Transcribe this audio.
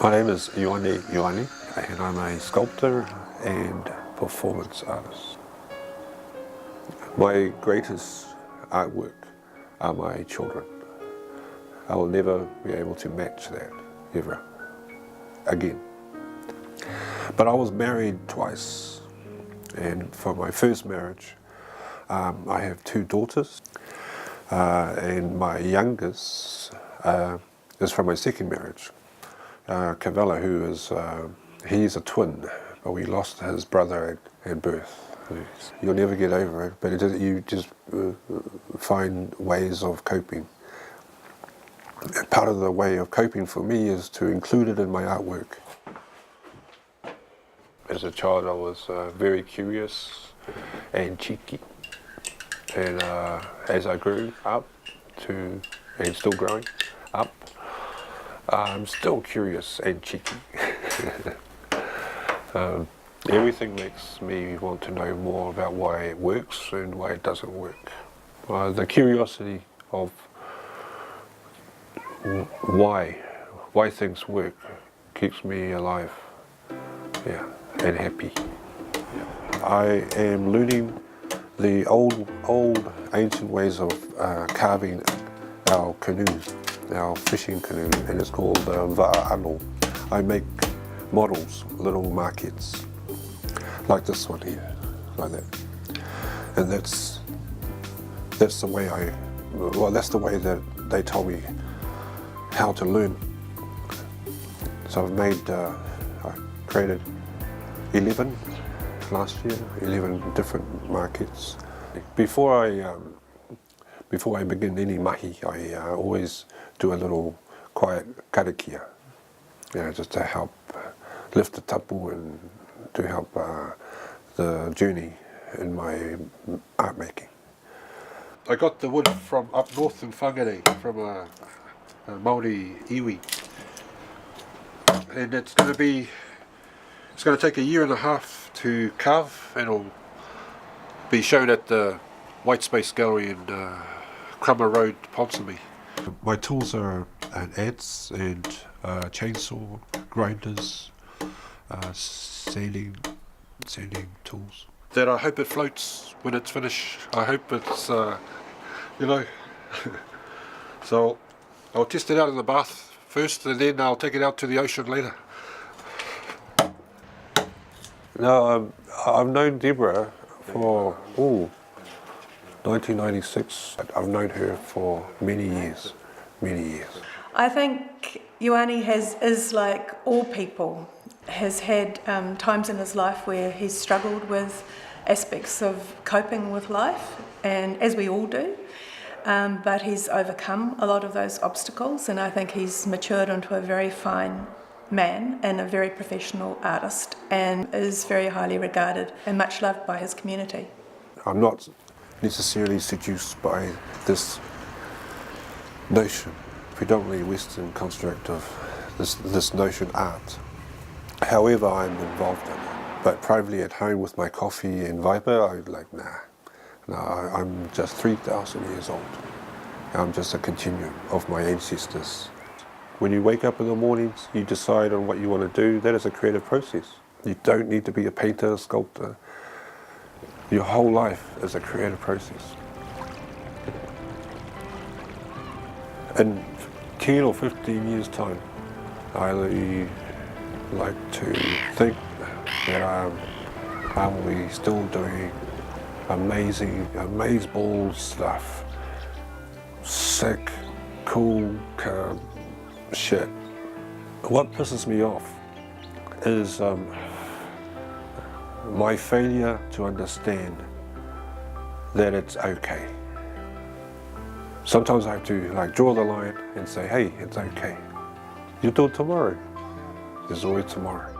My name is Ioane, and I'm a sculptor and performance artist. My greatest artwork are my children. I will never be able to match that, ever, again. But I was married twice, and for my first marriage, I have two daughters, and my youngest is from my second marriage. Cavella, who is, he's a twin, but we lost his brother at birth. You'll never get over it, but you just find ways of coping. Part of the way of coping for me is to include it in my artwork. As a child I was very curious and cheeky, and as I grew up and still growing up, I'm still curious and cheeky. Everything makes me want to know more about why it works and why it doesn't work. The curiosity of why things work keeps me alive, and happy. I am learning the old ancient ways of carving our canoe, our fishing canoe, and it's called va'ano. I make models, little maquettes, like this one here, like that. And that's the way that's the way that they told me how to learn. So I created 11 last year, 11 different maquettes. Before I begin any mahi, I always do a little quiet karakia, just to help lift the tapu and to help the journey in my art making. I got the wood from up north in Whangarei, from a Māori iwi, and it's going to take a year and a half to carve, and it'll be shown at the White Space Gallery in Crummer Road, Ponsonby. My tools are an adze and chainsaw, grinders, sanding tools. That I hope it floats when it's finished. I hope it's, so I'll test it out in the bath first, and then I'll take it out to the ocean later. No, I've known Deborah for 1996. I've known her for many years. I think Ioane is like all people, has had times in his life where he's struggled with aspects of coping with life, and as we all do, but he's overcome a lot of those obstacles, and I think he's matured into a very fine man and a very professional artist, and is very highly regarded and much loved by his community. I'm not necessarily seduced by this notion, predominantly Western construct of this notion art. However, I'm involved in it. But privately at home with my coffee and Viper, I'm like, nah, I'm just 3,000 years old. I'm just a continuum of my ancestors. When you wake up in the mornings, you decide on what you want to do. That is a creative process. You don't need to be a painter, a sculptor. Your whole life is a creative process. In 10 or 15 years' time, I like to think that are we still doing amazing stuff, sick, cool, shit. What pisses me off is my failure to understand that it's okay. Sometimes I have to draw the line and say, hey, it's okay. You do it tomorrow. There's always tomorrow.